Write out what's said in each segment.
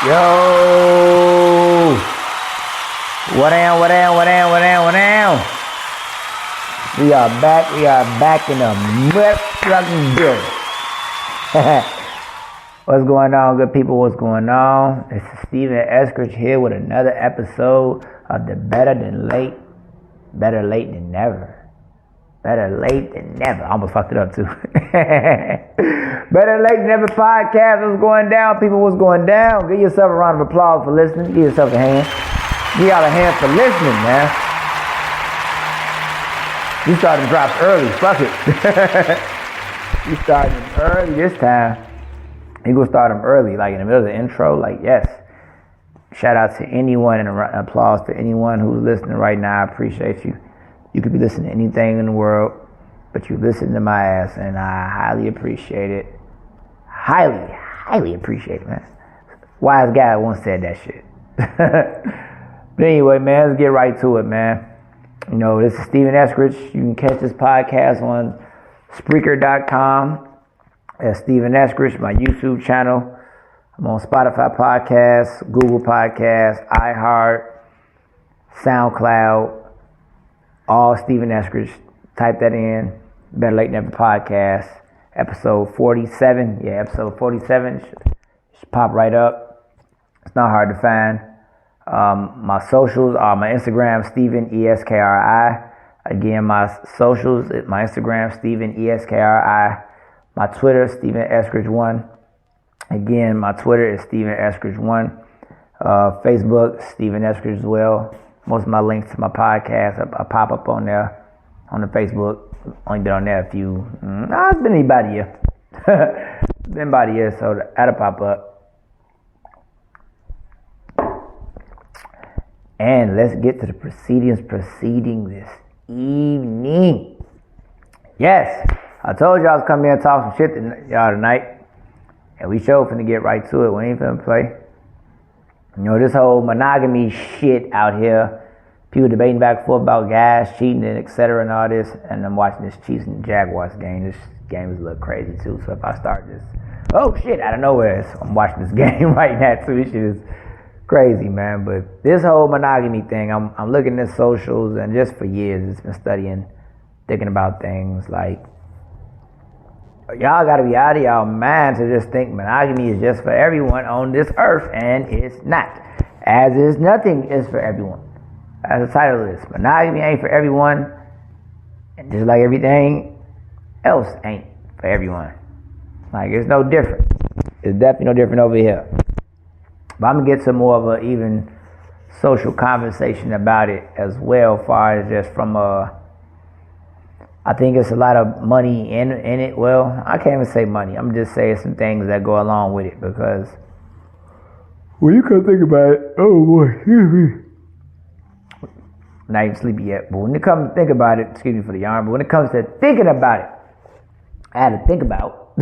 Yo! What down? We are back in the motherfucking building. What's going on, good people? What's going on? This is Steven Eskridge here with another episode of the Better Late Than Never. Better late than never. I almost fucked it up too. Better Late Than Never podcast. What's going down, people? What's going down? Give yourself a round of applause for listening. Give yourself a hand. Give y'all a hand for listening, man. You started drops early. Fuck it. You started them early this time. You gonna start them early, like in the middle of the intro. Like, yes. Shout out to anyone and applause to anyone who's listening right now. I appreciate you. You could be listening to anything in the world, but you listen to my ass, and I highly appreciate it. Highly appreciate it, man. Wise guy once said that shit. But anyway, man, let's get right to it, man. You know, this is Steven Eskridge. You can catch this podcast on Spreaker.com. That's Steven Eskridge, my YouTube channel. I'm on Spotify Podcasts, Google Podcasts, iHeart, SoundCloud. All Steven Eskridge. Type that in. Better Late Than Never podcast. Episode 47. Yeah, episode 47. Should pop right up. It's not hard to find. My socials are my Instagram, Steven Eskri. Again, my socials, my Instagram, Steven Eskri. My Twitter, Steven Eskridge1. Again, my Twitter is Steven Eskridge1. Facebook, Steven Eskridge as well. Most of my links to my podcast I pop up on there, on the Facebook. Only been on there a few, it's been about a year. Been about a year, so that'll pop up. And let's get to the proceedings proceeding this evening. Yes, I told y'all I was coming here and talk some shit to y'all tonight. And we sure finna get right to it. We ain't finna play. You know, this whole monogamy shit out here, people debating back and forth about guys cheating and etc. and all this, and I'm watching this Chiefs and Jaguars game. This game is a little crazy too, so if I start this, oh shit, out of nowhere, so I'm watching this game right now too. This shit is crazy, man. But this whole monogamy thing, I'm looking at socials, and just for years, it's been studying, thinking about things like, y'all gotta be out of y'all mind to just think monogamy is just for everyone on this earth, and it's not. As is nothing is for everyone. As the title of this, monogamy ain't for everyone, and just like everything else ain't for everyone. Like, it's no different. It's definitely no different over here. But I'm gonna get to more of a even social conversation about it as well, as far as just from I think it's a lot of money in it. Well, I can't even say money. I'm just saying some things that go along with it, because when you come think about it, oh boy, excuse me. Not even sleepy yet, but when it comes to think about it, excuse me for the yarn, but when it comes to thinking about it, I had to think about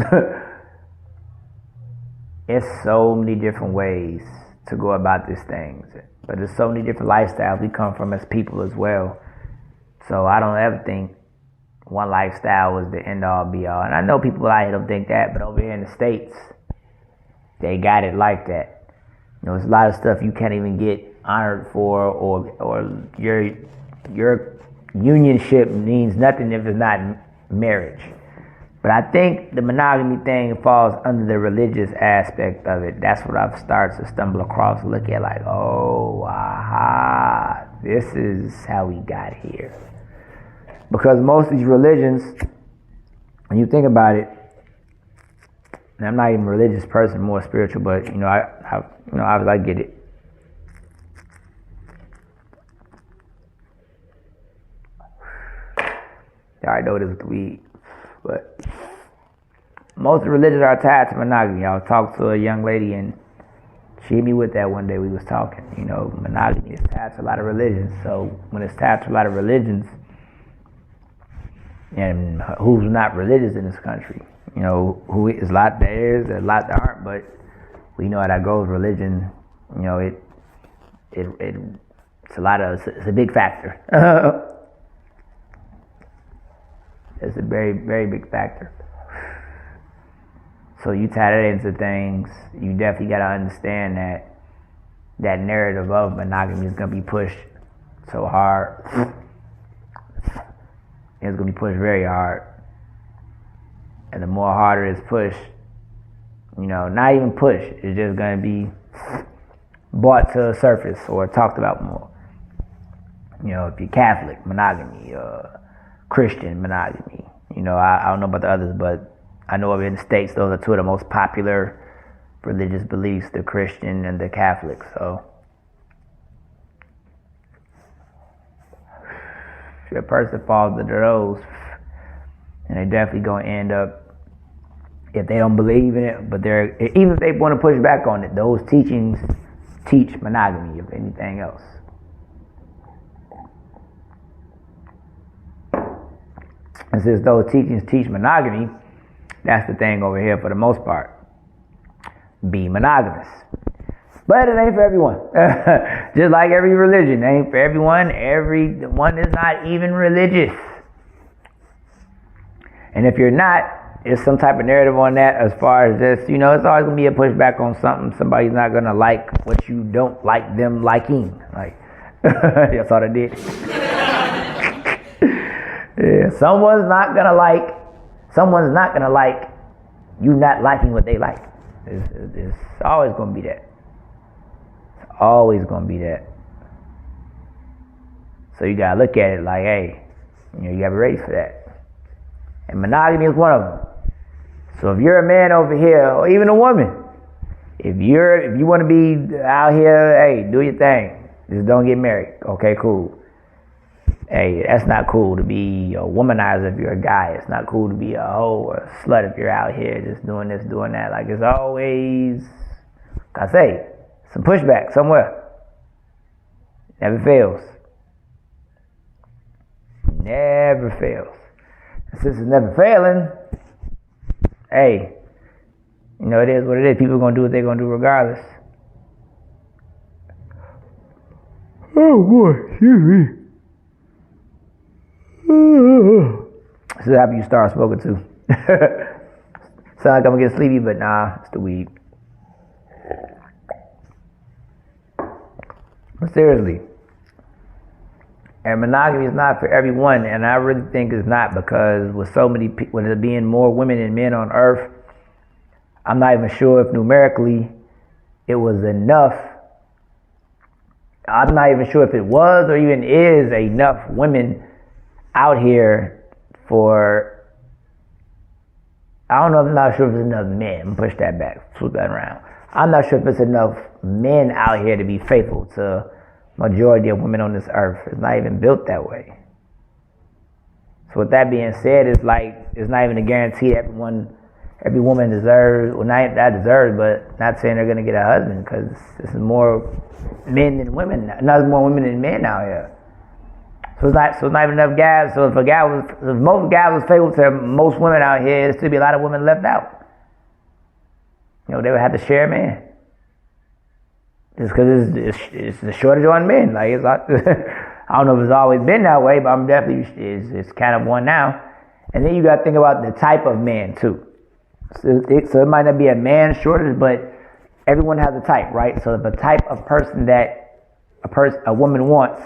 it's so many different ways to go about these things, but there's so many different lifestyles we come from as people as well. So I don't ever think one lifestyle was the end all be all. And I know people out here don't think that, but over here in the States, they got it like that. You know, there's a lot of stuff you can't even get honored for, or your unionship means nothing if it's not marriage. But I think the monogamy thing falls under the religious aspect of it. That's what I've started to stumble across, look at like, oh, aha, this is how we got here. Because most of these religions, when you think about it, and I'm not even a religious person, more spiritual, but you know, I get it. I already know it is with the weed, but most of the religions are tied to monogamy. I talked to a young lady, and she hit me with that one day. We was talking. You know, monogamy is tied to a lot of religions. So when it's tied to a lot of religions, and who's not religious in this country, you know, who is a lot there's a lot that aren't, but we know how that goes. Religion, you know, it's a big factor. It's a very, very big factor. So you tie that into things, you definitely got to understand that that narrative of monogamy is going to be pushed so hard. It's going to be pushed very hard. And the more harder it's pushed, not even pushed, it's just going to be brought to the surface or talked about more. If you're Catholic, monogamy, Christian, monogamy. I don't know about the others, but I know in the States, those are two of the most popular religious beliefs, the Christian and the Catholic. So if a person falls into those, and they definitely going to end up, if they don't believe in it, but even if they want to push back on it, those teachings teach monogamy, if anything else. And since those teachings teach monogamy, that's the thing over here for the most part. Be monogamous. But it ain't for everyone. Just like every religion, it ain't for everyone. Everyone is not even religious. And if you're not, it's some type of narrative on that as far as just, it's always going to be a pushback on something. Somebody's not going to like what you don't like them liking. Like, that's all I did. Yeah, someone's not going to like you not liking what they like. It's always going to be that. It's always going to be that. So you got to look at it like, hey, you got to be ready for that. And monogamy is one of them. So if you're a man over here, or even a woman, if you want to be out here, hey, do your thing. Just don't get married. Okay, cool. Hey, that's not cool to be a womanizer if you're a guy. It's not cool to be a hoe or a slut if you're out here just doing this, doing that. Like, it's always, like I say, some pushback somewhere. Never fails. Never fails. And since it's never failing, hey, it is what it is. People are going to do what they're going to do regardless. Oh boy, excuse me. This is after you start smoking too. Sound like I'm gonna get sleepy, but nah, it's the weed. But seriously, and monogamy is not for everyone, and I really think it's not, because with so many people, with there being more women than men on earth, I'm not even sure if numerically it was enough. I'm not even sure if it was or even is enough women out here for, I'm not sure if there's enough men. Push that back, flip that around. I'm not sure if it's enough men out here to be faithful to majority of women on this earth. It's not even built that way. So with that being said, it's not even a guarantee that every woman deserves, well, not deserves, but not saying they're going to get a husband, because this is more men than women. Not more women than men out here. So it's not even enough guys. So if most guys was faithful to most women out here, there'd still be a lot of women left out. They would have to share a man. Just because it's a shortage on men. Like, it's not, I don't know if it's always been that way, but I'm definitely, it's kind of one now. And then you got to think about the type of man too. So it might not be a man shortage, but everyone has a type, right? So if a type of person that a woman wants,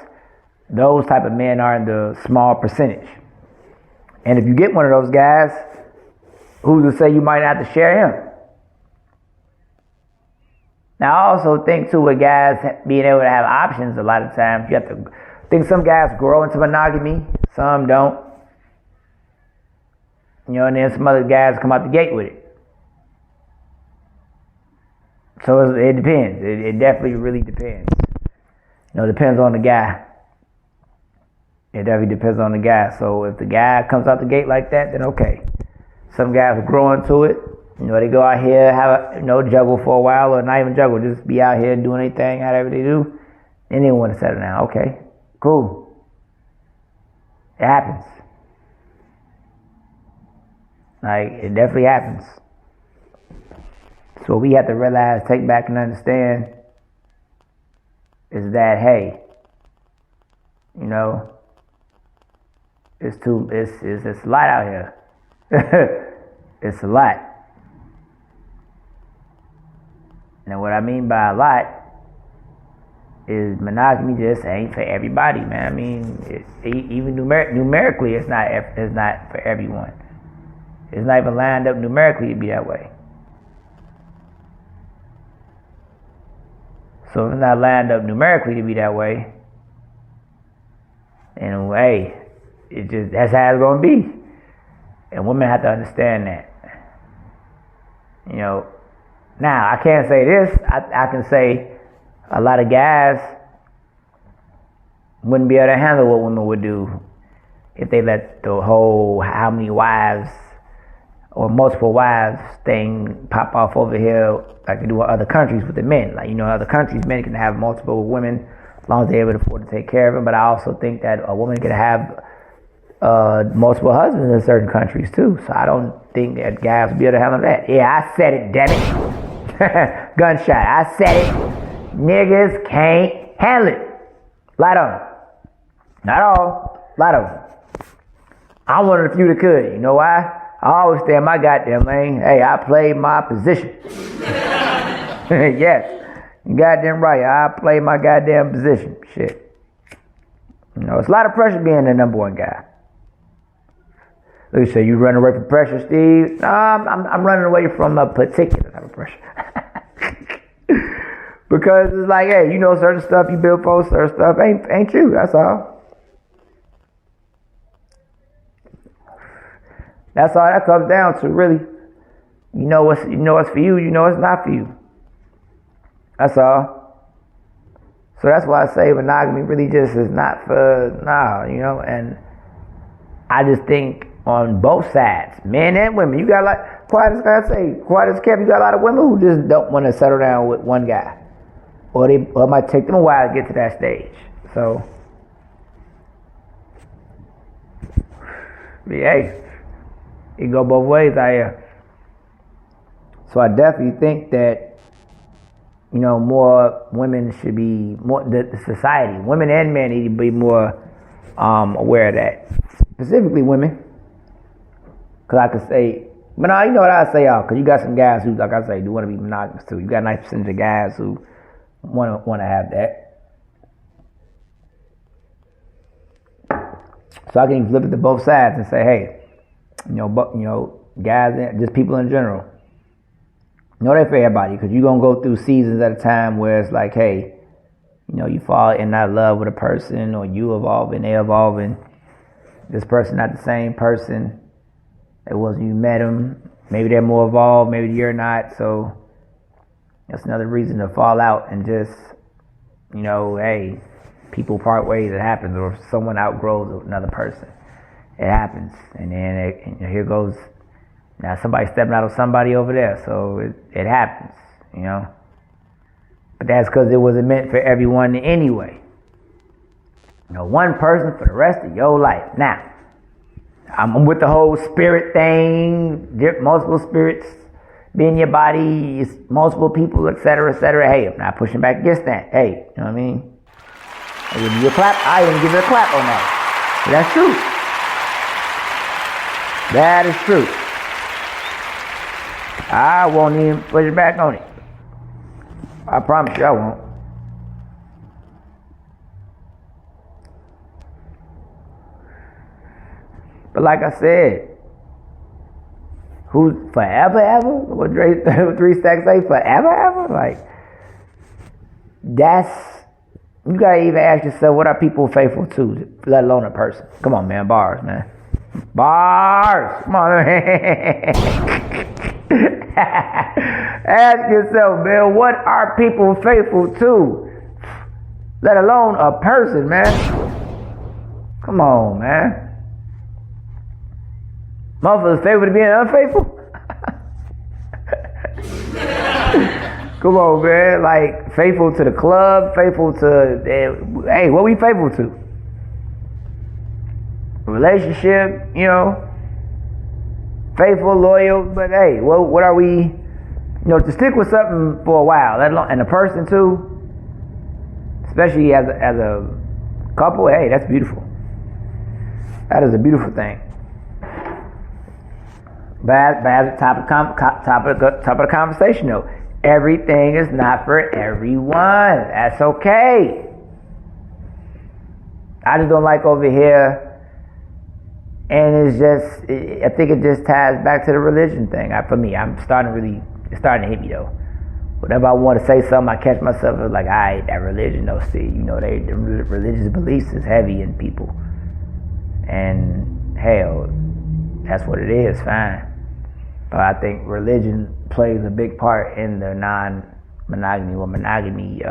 those type of men are in the small percentage. And if you get one of those guys, who's to say you might not have to share him? Now, I also think too, with guys being able to have options, a lot of times you have to think some guys grow into monogamy, some don't. And then some other guys come out the gate with it. So it depends. It definitely really depends. It depends on the guy. It definitely depends on the guy. So if the guy comes out the gate like that, then okay. Some guys grow into it. They go out here, have juggle for a while, or not even juggle, just be out here doing anything, however they do. Then they want to settle down. Okay, cool. It happens. Like, it definitely happens. So what we have to realize, take back, and understand is that, hey, it's a lot out here. It's a lot. And what I mean by a lot is monogamy just ain't for everybody, man. I mean, even numerically, it's not for everyone. It's not even lined up numerically to be that way. So if it's not lined up numerically to be that way, then hey, that's how it's gonna be. And women have to understand that. You know, now I can't say this. I can say a lot of guys wouldn't be able to handle what women would do if they let the whole how many wives or multiple wives thing pop off over here like they do in other countries with the men. Like, you know, in other countries, men can have multiple women as long as they're able to afford to take care of them. But I also think that a woman can have multiple husbands in certain countries too. So I don't think that guys will be able to handle that. Yeah, I said it, damn it. Gunshot. I said it. Niggas can't handle it. Lot of them. Not all. Lot of them. I'm one of the few that could. You know why? I always stay in my goddamn lane. Hey, I played my position. Yes. You goddamn right. I played my goddamn position. Shit. You know, it's a lot of pressure being the number one guy. Look, you say you running away from pressure, Steve? No, I'm running away from a particular type of pressure. Because it's like, hey, you know, certain stuff you build for, certain stuff ain't you. That's all. That's all that comes down to, really. You know what's for you. You know what's not for you. That's all. So that's why I say monogamy really just is not for you know. And I just think on both sides, men and women, you got quiet as kept, you got a lot of women who just don't want to settle down with one guy, or it might take them a while to get to that stage. So, hey. It go both ways out here. So I definitely think that, you know, more women should be more the society. Women and men need to be more aware of that. Specifically women. Cause I could say, but now you know what I say, y'all. Cause you got some guys who, like I say, do want to be monogamous too. You got a nice percentage of guys who want to have that. So I can flip it to both sides and say, hey. You know, guys, just people in general. You know, they're for everybody, because you're going to go through seasons at a time where it's like, hey, you know, you fall in love with a person, or you evolving, they evolving. This person not the same person it was when you met them. Maybe they're more evolved, maybe you're not. So that's another reason to fall out and just, you know, hey, people part ways, it happens, or someone outgrows another person. It happens, and then here goes, now somebody stepping out of somebody over there, so it happens, you know. But that's because it wasn't meant for everyone anyway. You know, one person for the rest of your life. Now, I'm with the whole spirit thing, multiple spirits be in your body, it's multiple people, etc., etc. Hey, I'm not pushing back against that. Hey, you know what I mean? I give you a clap. I even give you a clap on that. But that's true. That is true. I won't even push back on it. I promise you I won't. But like I said, who's forever ever? What Dre 3 Stacks say? Forever ever? Like, you gotta even ask yourself, what are people faithful to, let alone a person? Come on, man, bars, man. Bars! Come on, man. Ask yourself, man, what are people faithful to? Let alone a person, man. Come on, man. Motherfuckers faithful to being unfaithful? Come on, man. Like, faithful to the club, faithful to, hey, what we faithful to? Relationship, you know, faithful, loyal, but hey, what are we, you know, to stick with something for a while, let alone, and a person too, especially as a couple, hey, that's beautiful. That is a beautiful thing. But as top of the conversation though, Everything is not for everyone. That's okay. I just don't like over here. And it's just, I think it just ties back to the religion thing. For me, it's starting to hit me though. Whenever I want to say something, I catch myself like, alright, that religion though, see, the religious beliefs is heavy in people. And hell, that's what it is, fine. But I think religion plays a big part in the non-monogamy or monogamy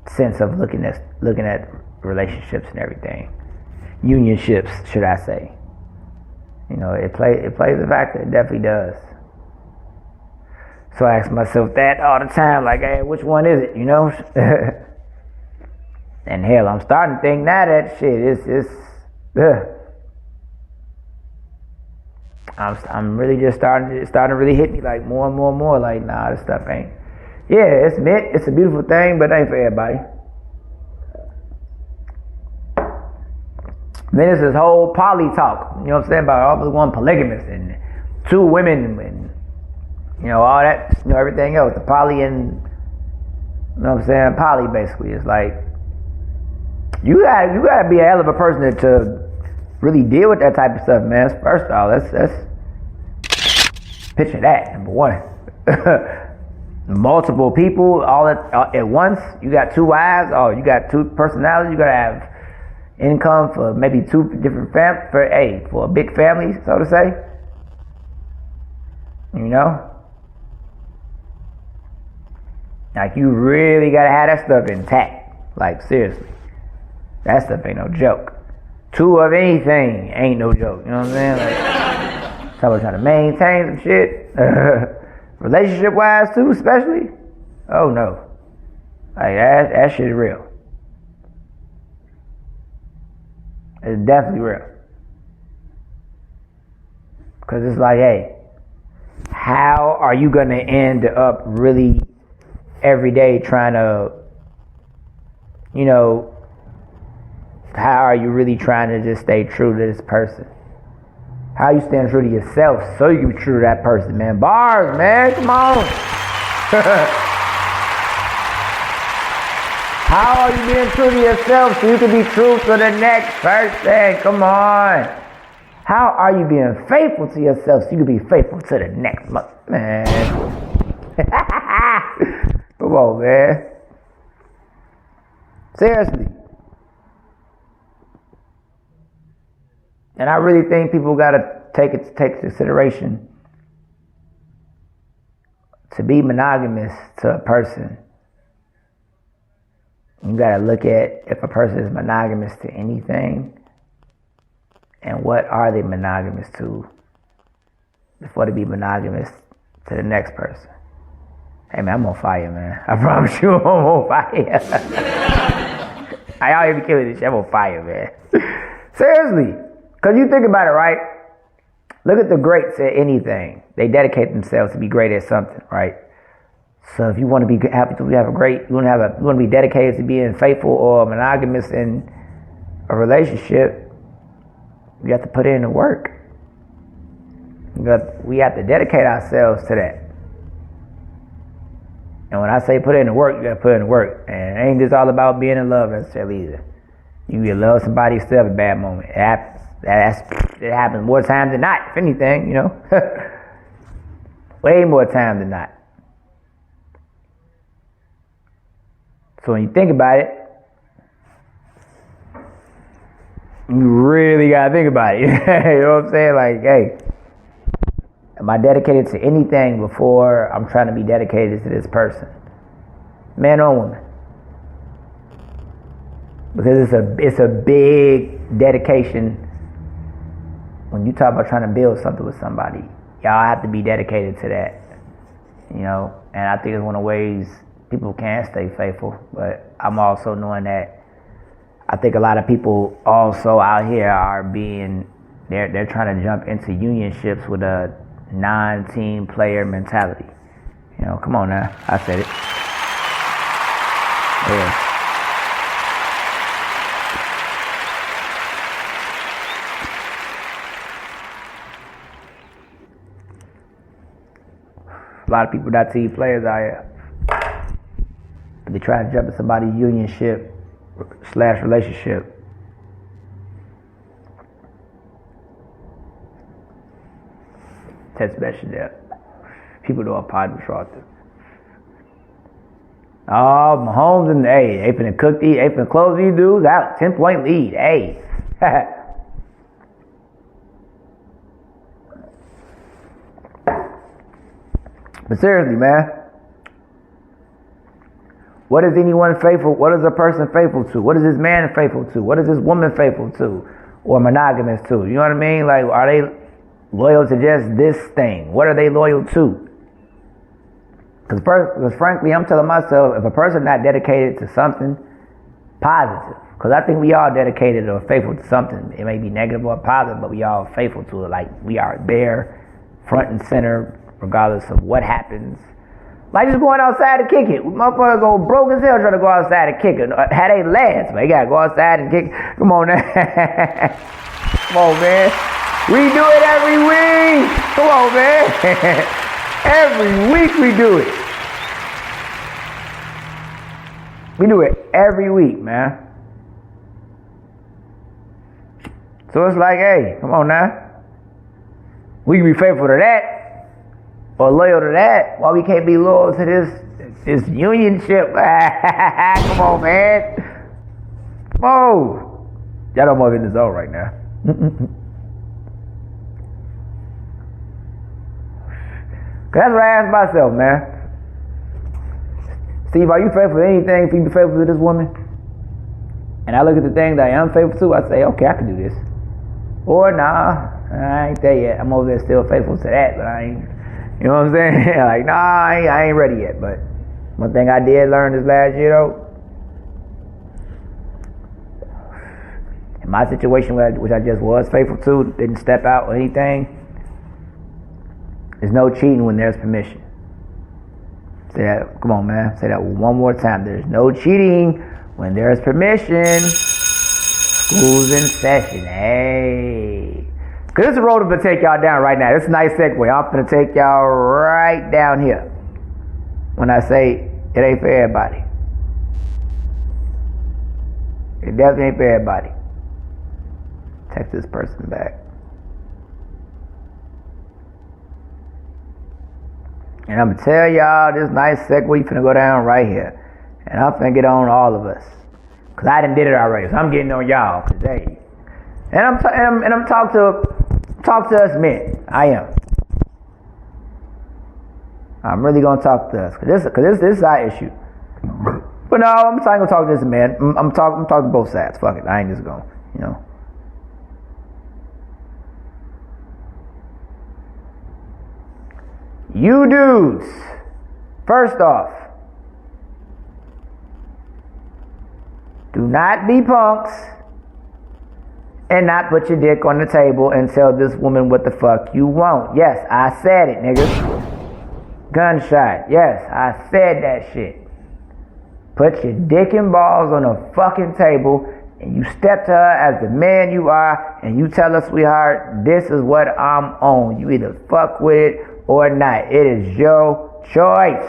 sense of looking at relationships and everything. Unionships, should I say. It plays a factor, it definitely does. So I ask myself that all the time, like, hey, which one is it, And hell, I'm starting to think now that shit, I'm really just starting to really hit me like more and more and more, like, nah, this stuff ain't. Yeah, it's a beautiful thing, but it ain't for everybody. Then there's this whole poly talk, you know what I'm saying, about all one polygamous and 2 women and all that, everything else. The poly and, you know what I'm saying, poly basically is like, you gotta be a hell of a person to really deal with that type of stuff, man. First of all, let's picture that, number one. Multiple people all at once. You got 2 wives, you got 2 personalities, you gotta have income for maybe 2 different for a big family, so to say. Like, you really gotta have that stuff intact. Like, seriously. That stuff ain't no joke. 2 of anything ain't no joke. You know what I'm saying? Like, someone trying to maintain some shit. Relationship wise too, especially. Oh no. Like, that shit is real. It's definitely real. Because it's like, hey, how are you going to end up really every day trying to, how are you really trying to just stay true to this person? How are you staying true to yourself so you can be true to that person, man? Bars, man, come on. How are you being true to yourself so you can be true to the next person? Come on. How are you being faithful to yourself so you can be faithful to the next month? Man. Come on, man. Seriously. And I really think people gotta take consideration to be monogamous to a person. You gotta look at if a person is monogamous to anything and what are they monogamous to before they be monogamous to the next person. Hey man, I'm on fire, man. I promise you I'm on fire. I y'all hear me killing this shit. I'm on fire, man. Seriously. Because you think about it, right? Look at the greats at anything. They dedicate themselves to be great at something, right? So if you want to be happy to have a great, you want to be dedicated to being faithful or monogamous in a relationship, you have to put in the work. We have to dedicate ourselves to that. And when I say put in the work, you got to put in the work. And it ain't just all about being in love necessarily either. You can love somebody, still have a bad moment. It happens. It happens more times than not, if anything, Way more times than not. So when you think about it, you really gotta think about it. You know what I'm saying? Like, hey, am I dedicated to anything before I'm trying to be dedicated to this person? Man or woman? Because it's a big dedication. When you talk about trying to build something with somebody, y'all have to be dedicated to that. And I think it's one of the ways people can stay faithful. But I'm also knowing that I think a lot of people also out here are they're trying to jump into unionships with a non-team player mentality. Come on now, I said it. Yeah. A lot of people not team players out here. But they try to jump in somebody's unionship / relationship. Text message there. People know I'm positive fraud. Oh, Mahomes and they finna cook these, they finna close these dudes out. 10-point lead. Hey. But seriously, man. What is anyone faithful? What is a person faithful to? What is this man faithful to? What is this woman faithful to? Or monogamous to? You know what I mean? Like, are they loyal to just this thing? What are they loyal to? Because frankly, I'm telling myself, if a person not dedicated to something positive, because I think we all dedicated or faithful to something. It may be negative or positive, but we all faithful to it. Like, we are there, front and center, regardless of what happens. Like just going outside to kick it. Motherfucker go broke as hell trying to go outside and kick it. Had they last, but you gotta go outside and kick it. Come on now. Come on, man. We do it every week. Come on, man. Every week we do it. We do it every week, man. So it's like, hey, come on now. We can be faithful to that. Or loyal to that, why we can't be loyal to this unionship? Come on, man. Come on. Y'all don't move in the zone right now. Cause that's what I ask myself, man. Steve, are you faithful to anything if you be faithful to this woman? And I look at the thing that I am faithful to, I say, okay, I can do this. Or nah, I ain't there yet. I'm over there still faithful to that, but I ain't. You know what I'm saying? Like, nah, I ain't ready yet. But one thing I did learn this last year, though, in my situation, which I just was faithful to, didn't step out or anything, there's no cheating when there's permission. Say that, come on, man. Say that one more time. There's no cheating when there's permission. School's in session. Hey. Cause this is a road to take y'all down right now. This is a nice segue. I'm gonna take y'all right down here. When I say it ain't for everybody. It definitely ain't for everybody. Text this person back. And I'm gonna tell y'all this nice segue finna go down right here. And I'm finna get on all of us. Cause I done did it already. So I'm getting on y'all today. And I'm talk to us men. I am. I'm really gonna talk to us, cause this is our issue. But no, I'm not gonna talk to this man. I'm talking to both sides. Fuck it, I ain't just gonna, you know. You dudes, first off, do not be punks. And not put your dick on the table and tell this woman what the fuck you want. Yes, I said it, niggas. Gunshot. Yes, I said that shit. Put your dick and balls on a fucking table and you step to her as the man you are and you tell her, sweetheart, this is what I'm on. You either fuck with it or not. It is your choice.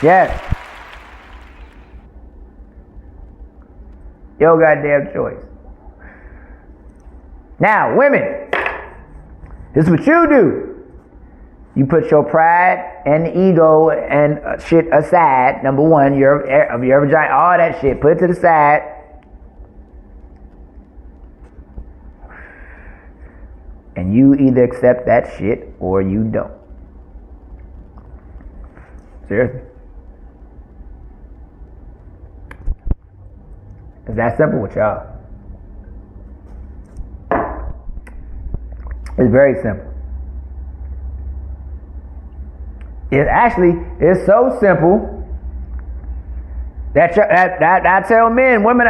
Yes. Your goddamn choice. Now, women, this is what you do. You put your pride and ego and shit aside. Number one, your vagina, all that shit, put it to the side. And you either accept that shit or you don't. Seriously. It's that simple with y'all. It's very simple. It's so simple that I tell men, women,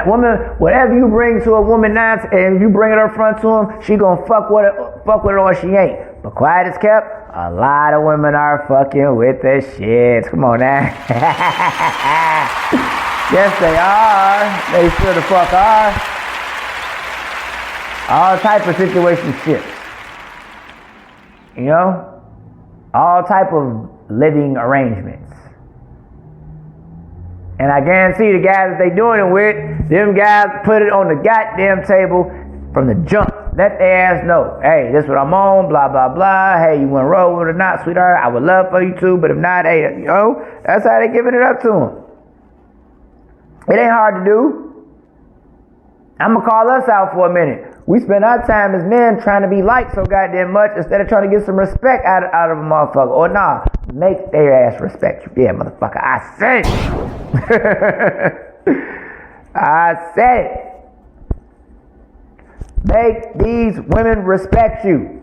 whatever you bring to a woman now, and you bring it up front to them, she gonna fuck with it or she ain't. But quiet as kept, A lot of women are fucking with the shits. Come on now. Yes, they are. They sure the fuck are. All type of situationships. You know? All type of living arrangements. And I guarantee the guys that they doing it with, them guys put it on the goddamn table from the jump. Let their ass know, hey, this is what I'm on, blah, blah, blah. Hey, you want to roll with it or not, sweetheart? I would love for you to, but if not, hey, you know, that's how they giving it up to them. It ain't hard to do. I'm going to call us out for a minute. We spend our time as men trying to be liked so goddamn much instead of trying to get some respect out of a motherfucker. Or nah, make their ass respect you. Yeah, motherfucker, I said it. I said it. Make these women respect you.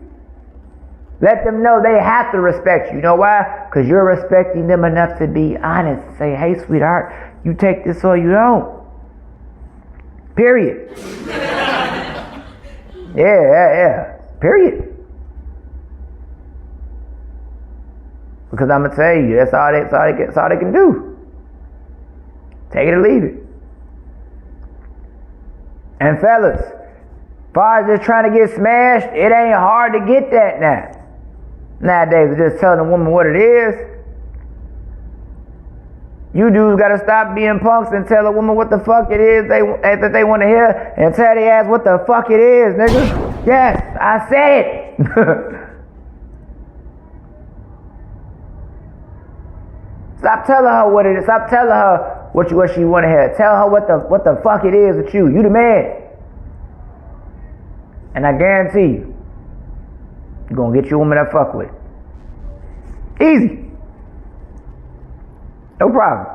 Let them know they have to respect you. You know why? Because you're respecting them enough to be honest. Say, hey, sweetheart, you take this or you don't. Period. Yeah. Period. Because I'm gonna tell you, that's all they can do. Take it or leave it. And fellas, as far as just trying to get smashed, it ain't hard to get that now. Nowadays, it's just telling a woman what it is. You dudes gotta stop being punks and tell a woman what the fuck it is that they want to hear, and tell their ass what the fuck it is, nigga. Yes, I said it. Stop telling her what it is. Stop telling her what she want to hear. Tell her what the fuck it is with you. You the man. And I guarantee you, you're gonna get your woman that fuck with. Easy. No problem.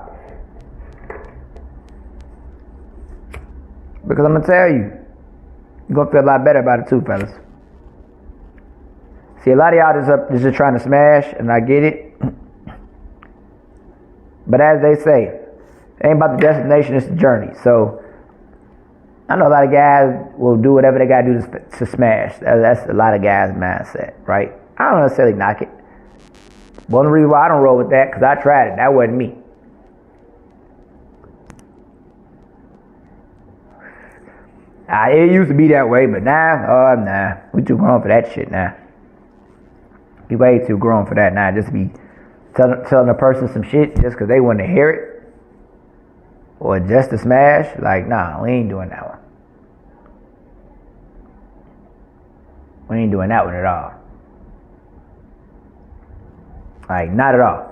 Because I'm gonna tell you, you're gonna feel a lot better about it too, fellas. See, a lot of y'all just trying to smash, and I get it. But as they say, it ain't about the destination, it's the journey. So, I know a lot of guys will do whatever they gotta do to smash. That's a lot of guys' mindset, right? I don't necessarily knock it. One of the reasons why I don't roll with that, because I tried it. That wasn't me. It used to be that way, but now, nah. We too grown for that shit now. We way too grown for that now. Just to be telling a person some shit just because they want to hear it. Or just to smash. Like, nah, we ain't doing that one. We ain't doing that one at all. Like, not at all.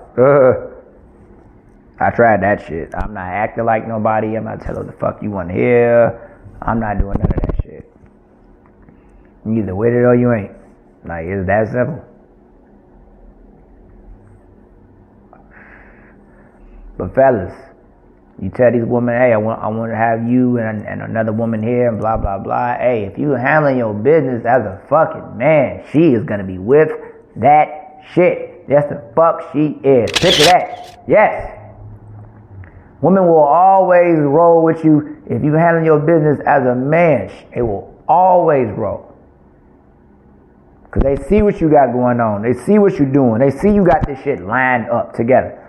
I tried that shit. I'm not acting like nobody. I'm not telling the fuck you want to hear. I'm not doing none of that shit. You either with it or you ain't. Like, it's that simple. But fellas, you tell these women, hey, I want to have you and another woman here and blah, blah, blah. Hey, if you handling your business as a fucking man, she is going to be with that shit. That's the fuck she is. Picture that. Yes. Women will always roll with you if you handle your business as a man. They will always roll. Because they see what you got going on. They see what you're doing. They see you got this shit lined up together.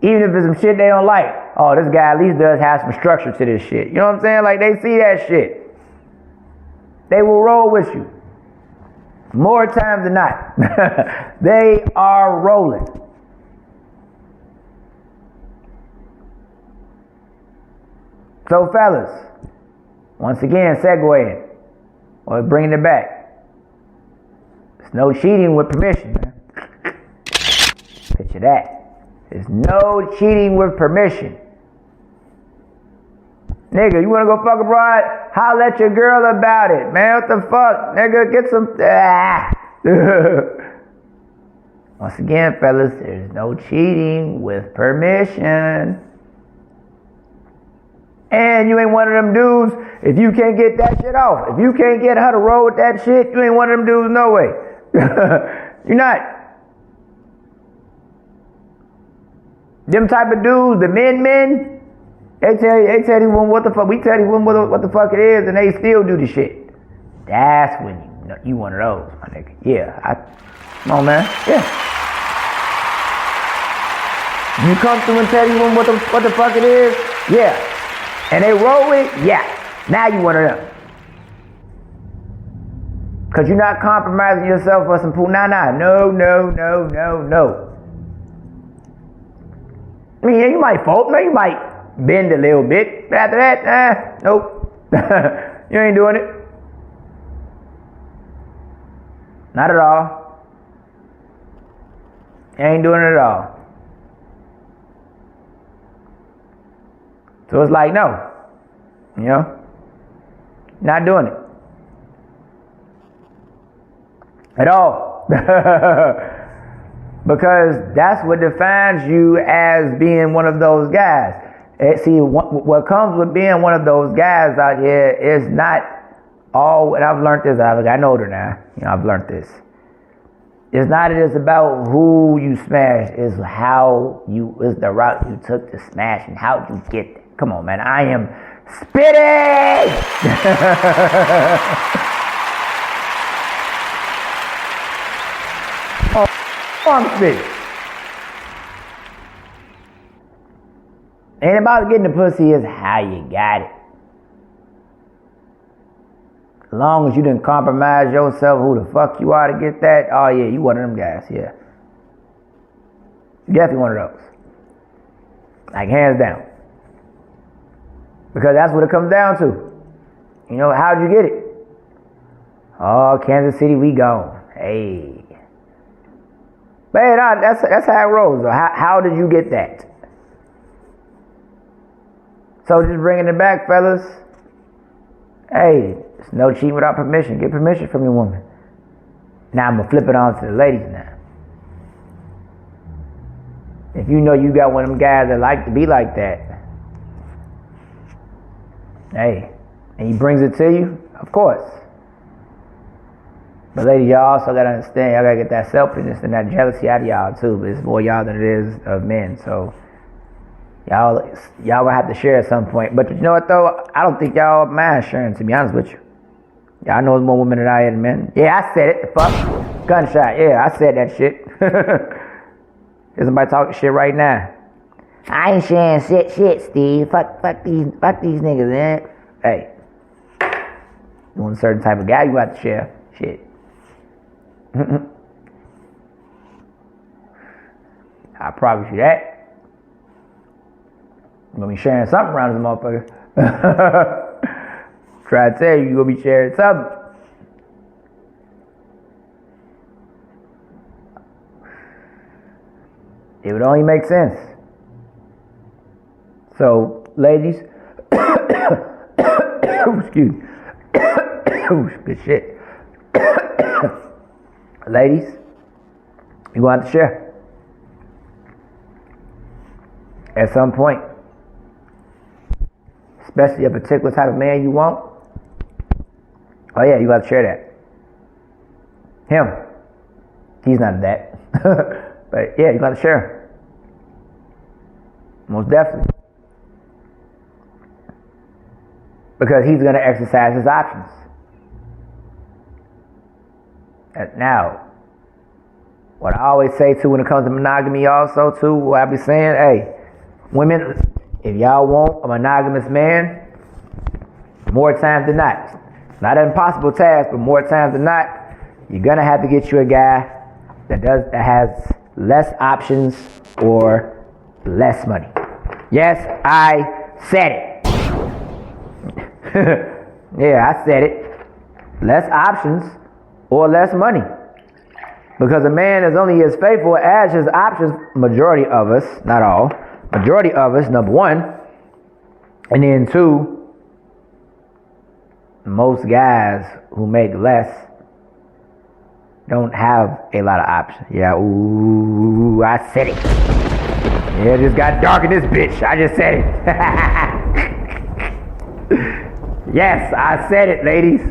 Even if it's some shit they don't like. Oh, this guy at least does have some structure to this shit. You know what I'm saying? Like, they see that shit. They will roll with you. More times than not. They are rolling. So, fellas, once again, segueing, or bringing it back. There's no cheating with permission, man. Picture that. There's no cheating with permission. Nigga, you wanna go fuck abroad? Holla at your girl about it, man. What the fuck? Nigga, get some... Once again, fellas, there's no cheating with permission. And you ain't one of them dudes, if you can't get that shit off, if you can't get her to roll with that shit, you ain't one of them dudes, no way. You're not. Them type of dudes, the men, they tell you what the fuck, we tell you what the fuck it is, and they still do the shit. That's when you No, you one of those, my nigga. Yeah, come on, man. Yeah. You come through and tell you what the fuck it is? Yeah. And they roll it? Yeah. Now you one of them. Because you're not compromising yourself for some pool. Nah. No. I mean, you might fold. You might bend a little bit. But after that, nope. You ain't doing it. Not at all. You ain't doing it at all. So it's like, no. You know? Not doing it. At all. Because that's what defines you as being one of those guys. See, what comes with being one of those guys out here is not all, and I've learned this, I've gotten older now, I've learned this. It's not just about who you smash, it's the route you took to smash and how you get there. Come on, man, I am spitting! I'm spitting. Ain't about getting the pussy, is how you got it. As long as you didn't compromise yourself, who the fuck you are to get that, oh yeah, you one of them guys, yeah. You definitely one of those. Like, hands down. Because that's what it comes down to. How'd you get it? Oh, Kansas City, we gone. Hey. But hey, that's how it rolls, though. How did you get that? So just bringing it back, fellas. Hey, it's no cheating without permission. Get permission from your woman. Now I'm going to flip it on to the ladies now. If you know you got one of them guys that like to be like that, hey, and he brings it to you, of course. But ladies, y'all also got to understand, y'all got to get that selfishness and that jealousy out of y'all too. But it's more y'all than it is of men. So y'all will have to share at some point. But you know what though? I don't think y'all mind sharing, to be honest with you. Y'all know there's more women than I am men. Yeah, I said it. The fuck? Gunshot. Yeah, I said that shit. There's somebody talking shit right now. I ain't sharing shit, Steve. Fuck these niggas, man. Hey. You want a certain type of guy, you have to share shit. I promise you that. You're gonna be sharing something around this motherfucker. Try to tell you, you're gonna be sharing something. It would only make sense. So, ladies, excuse me. Good shit. Ladies, you want to share at some point, especially a particular type of man you want. Oh yeah, you got to share that. Him, he's not that, but yeah, you got to share. Most definitely, because he's going to exercise his options. Now, what I always say too when it comes to monogamy also too, what I be saying, hey, women, if y'all want a monogamous man, more times than not, not an impossible task, but more times than not, you're gonna have to get you a guy that has less options or less money. Yes, I said it. Yeah, I said it. Less options or less money. Because a man is only as faithful as his options, majority of us, not all, majority of us, number one. And then two, most guys who make less don't have a lot of options. Yeah, ooh, I said it. Yeah, it just got dark in this bitch. I just said it. Yes, I said it, ladies.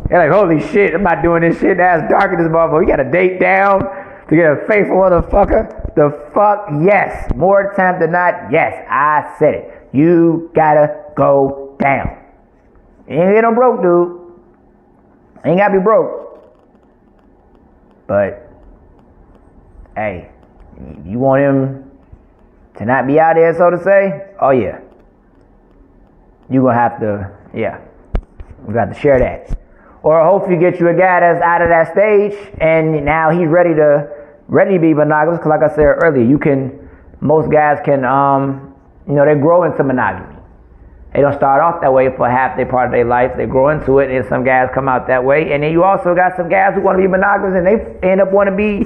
They're like, holy shit, I'm not doing this shit. That's dark in this motherfucker. We got a date down to get a faithful motherfucker. The fuck, yes. More times than not, yes, I said it. You gotta go down. You ain't get no broke, dude. Ain't gotta be broke. But, hey, you want him to not be out there, so to say? Oh, yeah. You're gonna have to, we got to share that. Or hopefully get you a guy that's out of that stage and now he's ready to be monogamous. Because like I said earlier, most guys can, they grow into monogamy. They don't start off that way for half their part of their life. They grow into it, and some guys come out that way. And then you also got some guys who want to be monogamous, and they end up wanting to be.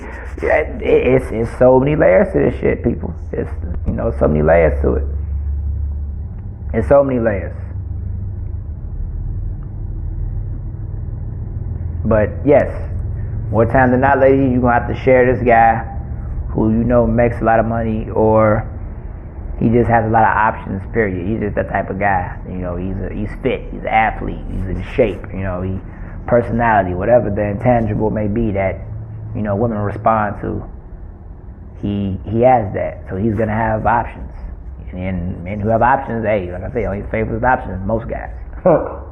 It's so many layers to this shit, people. It's so many layers to it. It's so many layers. But yes, more time than not, ladies, you're gonna have to share this guy who makes a lot of money, or he just has a lot of options, period. He's just that type of guy. He's fit, he's an athlete, he's in shape, he personality, whatever the intangible may be that, women respond to. He has that. So he's gonna have options. And men who have options, hey, like I say, only favors options, most guys. So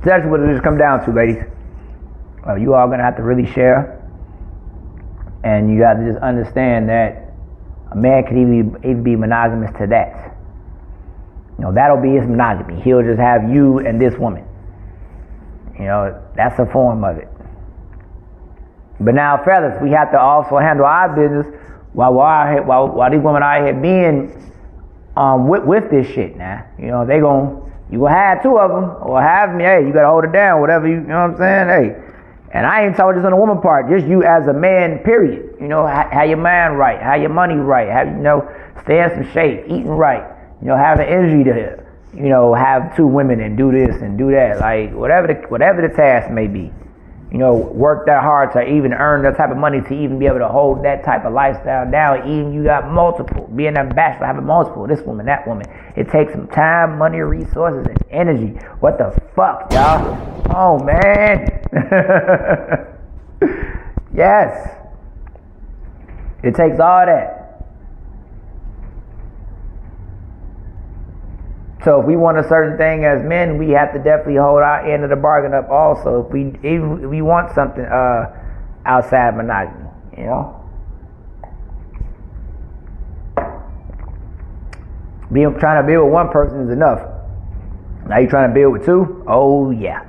that's what it just come down to, ladies. You all gonna have to really share. And you have to just understand that a man can even be monogamous to that. That'll be his monogamy. He'll just have you and this woman. That's a form of it. But now, fellas, we have to also handle our business while these women out here being with this shit now. You gonna have two of them or have me. Hey, you gotta hold it down. Whatever you know what I'm saying. Hey. And I ain't talking just on the woman part, just you as a man, period. Have your mind right, have your money right, stay in some shape, eating right, have the energy to, have two women and do this and do that, like whatever the task may be. Work that hard to even earn that type of money to even be able to hold that type of lifestyle down. Even you got multiple, being a bachelor, having multiple, this woman, that woman. It takes some time, money, resources, and energy. What the fuck, y'all? Oh, man. Yes. It takes all that. So if we want a certain thing as men, we have to definitely hold our end of the bargain up also. If we want something outside monogamy, trying to build with one person is enough. Now you trying to build with two? Oh yeah.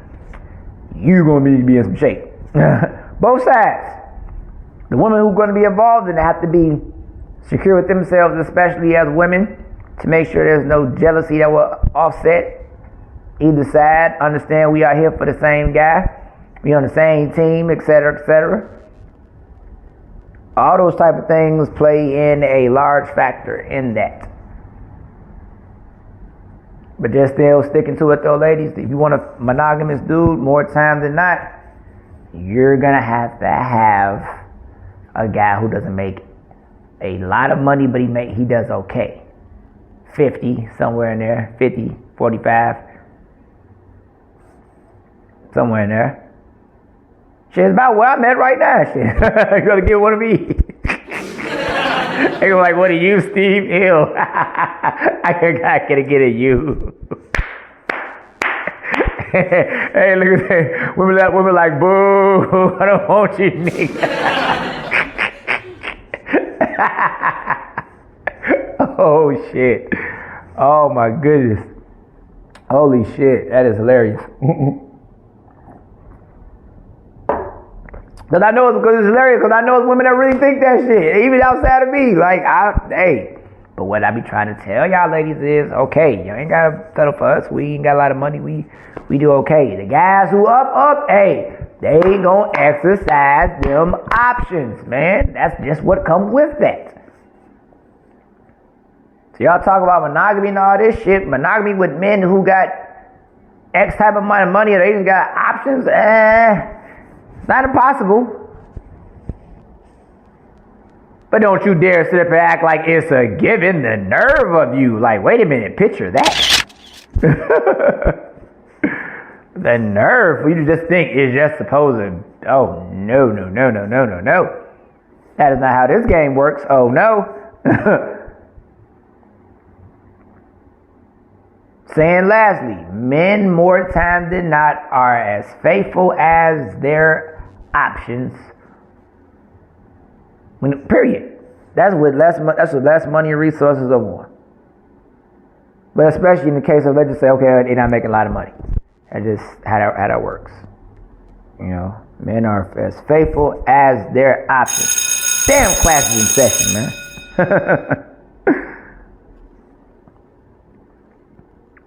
You're going to need to be in some shape. Both sides. The women who are going to be involved in it have to be secure with themselves, especially as women, to make sure there's no jealousy that will offset either side. Understand we are here for the same guy. We on the same team, etc., etc. All those type of things play in a large factor in that. But just still sticking to it though, ladies. If you want a monogamous dude, more time than not, you're gonna have to have a guy who doesn't make a lot of money, but he does okay. 50, somewhere in there, 50, 45, somewhere in there. Shit, it's about where I'm at right now, shit. You gotta get one of me. They go like, what are you, Steve? Ew. I gotta get at you. Hey, look at that. Women like, boo, I don't want you, nigga. Oh, shit. Oh, my goodness. Holy shit. That is hilarious. Because I know it's hilarious, because I know it's women that really think that shit, even outside of me. Like, but what I be trying to tell y'all ladies is, okay, you ain't got to settle for us. We ain't got a lot of money. We do okay. The guys who up, hey, they gonna exercise them options, man. That's just what comes with that. So y'all talk about monogamy and all this shit. Monogamy with men who got X type of amount of money, or they just got options. Not impossible. But don't you dare sit up and act like it's a given. The nerve of you. Like, wait a minute, picture that. The nerve for you to just think it's just supposed to. Oh, no. That is not how this game works. Oh, no. Saying lastly, men more times than not are as faithful as their options. Period. That's with less money and resources or more. But especially in the case of, let's just say, okay, they're not making a lot of money. That's just how that works. Men are as faithful as their options. Damn, class is in session, man.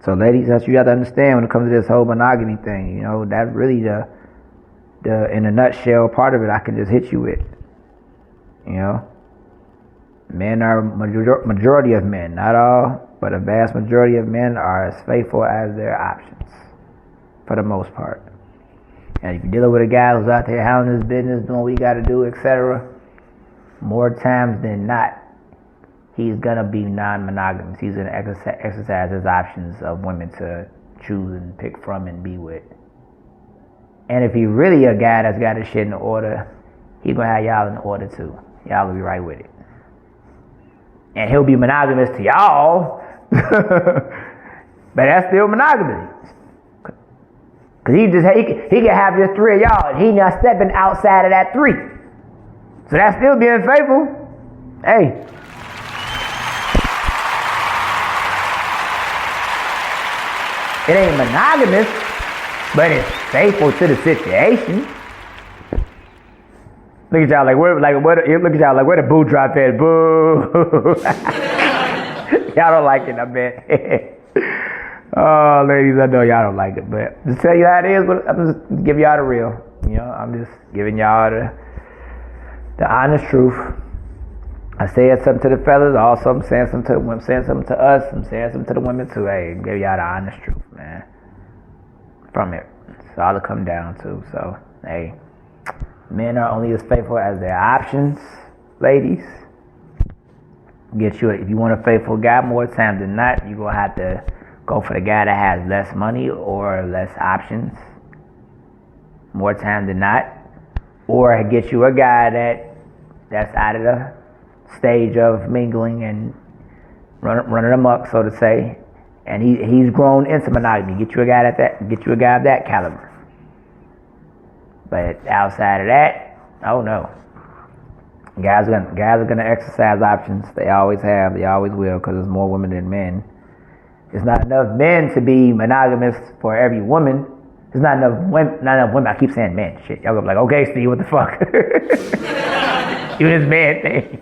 So, ladies, that's what you have to understand when it comes to this whole monogamy thing. That's really the in a nutshell part of it I can just hit you with. Men are majority of men, not all, but a vast majority of men are as faithful as their options, for the most part. And if you're dealing with a guy who's out there handling his business, doing what he got to do, etc., more times than not, he's gonna be non-monogamous. He's gonna exercise his options of women to choose and pick from and be with. And if he's really a guy that's got his shit in order, he's gonna have y'all in order too. Y'all will be right with it. And he'll be monogamous to y'all, but that's still monogamy. Cause he can have just 3 of y'all, and he not stepping outside of that 3. So that's still being faithful. Hey. It ain't monogamous, but it's faithful to the situation. Look at y'all where the boo drop at? Boo. Y'all don't like it, I bet. Oh, ladies, I know y'all don't like it, but just tell you how it is. I'm just giving y'all the real. I'm just giving y'all the honest truth. I said something to the fellas, also I'm saying something to them, I'm saying something to us, I'm saying something to the women too. Hey, give y'all the honest truth, man. From it. It's all to come down to. So, hey, men are only as faithful as their options, ladies. If you want a faithful guy, more times than not, you're going to have to go for the guy that has less money or less options, more times than not. Or get you a guy that's out of the stage of mingling and running amok, so to say, and he's grown into monogamy. Get you a guy of that caliber. But outside of that, oh no. Guys are gonna exercise options. They always have. They always will, because there's more women than men. There's not enough men to be monogamous for every woman. There's not enough women. I keep saying men. Shit, y'all gonna be like, okay, Steve, what the fuck? You this man thing.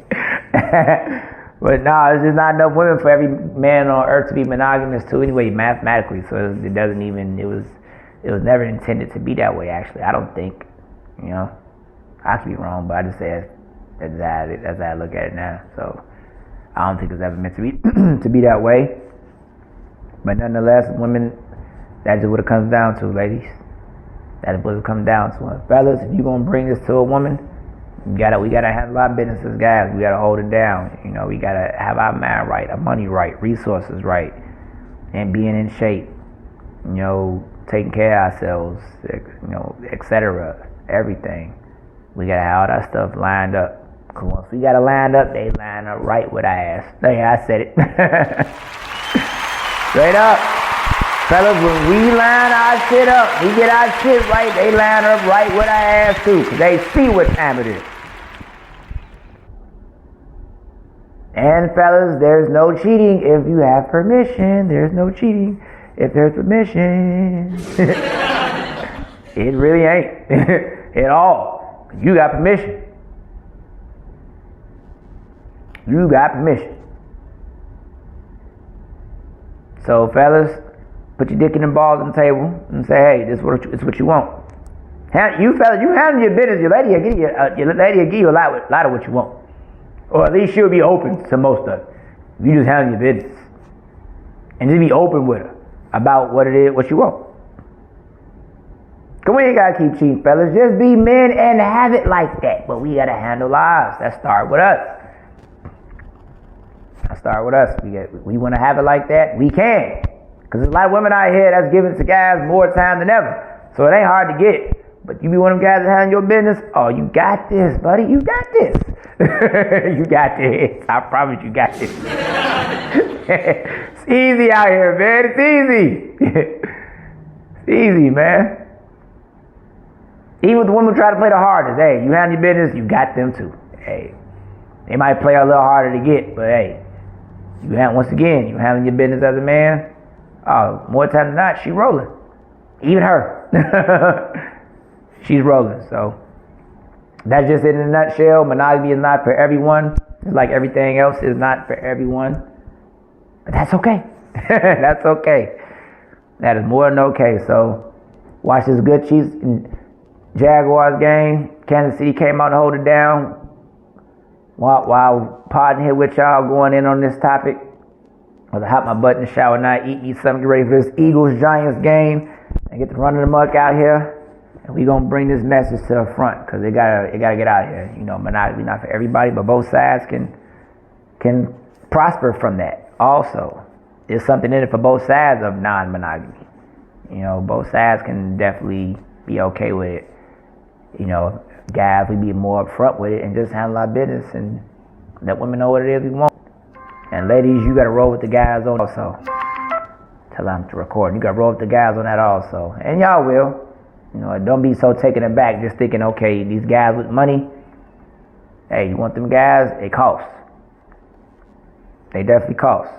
But no, there's just not enough women for every man on earth to be monogamous to anyway, mathematically. So it doesn't even. It was never intended to be that way. Actually, I don't think. I could be wrong, but I just say that's how I look at it now. So I don't think it's ever meant to be to be that way. But nonetheless, women, that's what it comes down to, ladies. That's what it comes down to. Fellas, if you're gonna bring this to a woman, we gotta handle our business as guys. We gotta hold it down. We gotta have our mind right, our money right, resources right, and being in shape. Taking care of ourselves, etc. Everything. We gotta have all that stuff lined up. Cause once we got it lined up, they line up right with our ass. Yeah, I said it. Straight up. Fellas, when we line our shit up, we get our shit right, they line up right with our ass too. Cause they see what time it is. And fellas, there's no cheating if you have permission. There's no cheating if there's permission. It really ain't. At all. You got permission. You got permission. So fellas, put your dick in the balls on the table and say, hey, this is what you want. You fellas, you handle your business. Your lady will give you a lot of what you want. Or at least she'll be open to most of it. You just handle your business. And just be open with her about what it is, what you want. Cause we ain't gotta keep cheating, fellas. Just be men and have it like that. But we gotta handle lives. That start with us. We want to have it like that. We can. Because there's a lot of women out here that's giving to guys more time than ever. So it ain't hard to get. But you be one of them guys that handle your business. Oh, you got this, buddy. You got this. You got this. I promise you got this. It's easy out here, man. It's easy. It's easy, man. Even the women who try to play the hardest, hey, you handle your business, you got them too. Hey, they might play a little harder to get, but hey, once again, you handling your business as a man. Oh, more times than not, she rolling. Even her. She's rolling. So that's just it in a nutshell. Monogamy is not for everyone. It's like everything else is not for everyone. But that's okay. That's okay. That is more than okay. So watch this good Chiefs and Jaguars game. Kansas City came out to hold it down. While podding here with y'all, going in on this topic, I'll hop my butt in the shower now, eat something, get ready for this Eagles-Giants game, and get the run of the muck out here. And we gonna bring this message to the front, because it gotta get out here. You know, monogamy not for everybody, but both sides can prosper from that. Also, there's something in it for both sides of non-monogamy. You know, both sides can definitely be okay with it. You know, guys, we be more upfront with it and just handle our business and let women know what it is we want. And ladies, you gotta roll with the guys on also. Tell them to record. You gotta roll with the guys on that also. And y'all will. You know, don't be so taken aback just thinking, okay, these guys with money, hey, you want them guys? They cost. They definitely cost.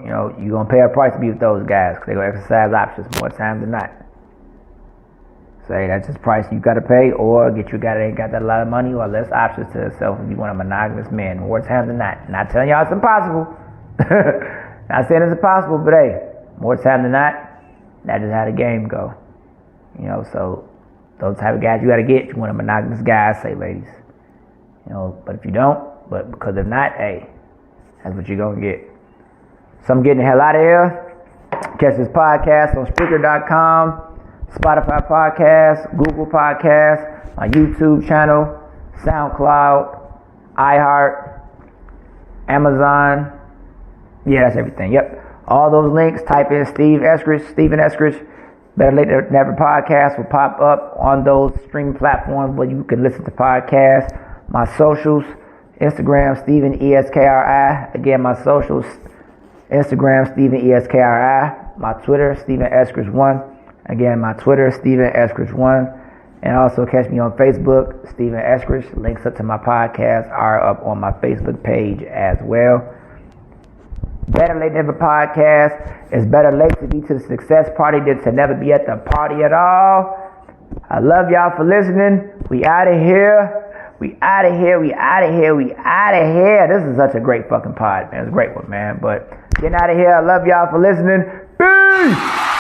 You know, you're gonna pay a price to be with those guys because they're gonna exercise options more times than not. Say that's just price you gotta pay, or get you a guy that ain't got that lot of money or less options to yourself if you want a monogamous man. More times than not. Not telling y'all it's impossible. Not saying it's impossible, but hey, more times than not, that's just how the game go. You know, so those type of guys you gotta get. You want a monogamous guy, I say, ladies. You know, but if you don't, but because if not, hey, that's what you're gonna get. So I'm getting the hell out of here. Catch this podcast on Spreaker.com. Spotify Podcast, Google Podcast, my YouTube channel, SoundCloud, iHeart, Amazon. Yeah, that's everything. Yep. All those links, type in Steven Eskridge, Better Late Than Never podcast will pop up on those streaming platforms where you can listen to podcasts. My socials, Instagram, Steven ESKRI. Again, my socials, Instagram, Steven ESKRI. My Twitter, Steven Eskridge1. Again, my Twitter, Steven Eskridge1. And also catch me on Facebook, Steven Eskridge. Links up to my podcast are up on my Facebook page as well. Better Late Than Never podcast is better late to be to the success party than to never be at the party at all. I love y'all for listening. We out of here. We out of here. This is such a great fucking pod, man. It's a great one, man. But getting out of here. I love y'all for listening. Peace!